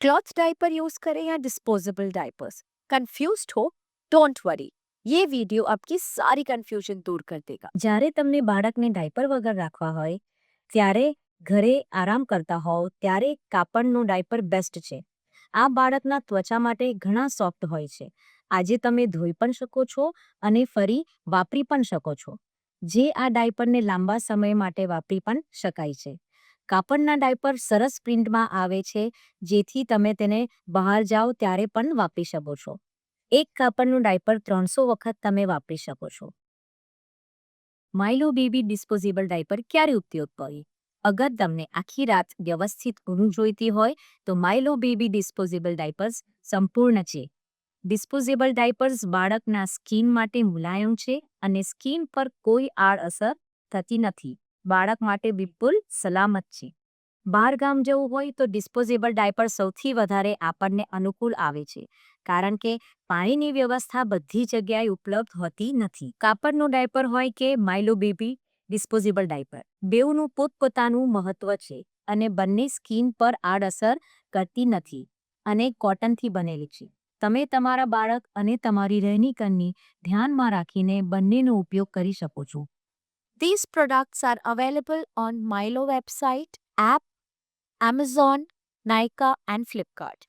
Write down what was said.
Cloth diaper use करें या disposable diapers? Confused हो? डोंट वरी, ये વિડિયો આપકી સારી કન્ફ્યુઝન દૂર કર દેગા. જ્યારે તમને બાળકને ડાયપર વગર રાખવા હોય ત્યારે ઘરે આરામ કરતા હોવ ત્યારે કાપડનું ડાયપર બેસ્ટ છે. આ બાળકના ત્વચા માટે ઘણા સોફ્ટ હોય છે. આજે તમે ધોઈ પણ શકો છો અને ફરી વાપરી પણ શકો છો. જે આ ડાયપરને લાંબા સમય માટે વાપરી પણ શકાય છે. કાપડના ડાયપર સરસ પ્રિન્ટમાં આવે છે, જેથી તમે તેને બહાર જાઓ ત્યારે પણ વાપરી શકો છો. એક કાપડનું ડાયપર 300 વખત તમે વાપરી શકો છો. માઇલો બેબી ડિસ્પોઝેબલ ડાયપર ક્યારે ઉપયોગ કરી? અગર તમને આખી રાત વ્યવસ્થિત ઊંઘ જોઈતી હોય તો માઇલો બેબી ડિસ્પોઝેબલ ડાયપર્સ સંપૂર્ણ છે. ડિસ્પોઝેબલ ડાયપર્સ બાળકના સ્કિન માટે મુલાયમ છે અને સ્કિન પર કોઈ આડઅસર થતી નથી. બાળક માટે બિલકુલ સલામત છે. બહારગામ જવું હોય તો ડિસ્પોઝેબલ ડાયપર સૌથી વધારે આપણને અનુકૂળ આવે છે, કારણ કે પાણીની વ્યવસ્થા બધી જગ્યાએ ઉપલબ્ધ હોતી નથી. કાપડનું ડાયપર હોય કે માઇલો બેબી ડિસ્પોઝેબલ ડાયપર, બેઉનું પોતપોતાનું મહત્વ છે અને બંને સ્કિન પર આડઅસર કરતી નથી અને કોટનથી બનેલી છે. તમે તમારા બાળક અને તમારી રહેણીકરણની ધ્યાનમાં રાખીને બંનેનો ઉપયોગ કરી શકો છો. These products are available on Milo website, app, Amazon, Nykaa and Flipkart.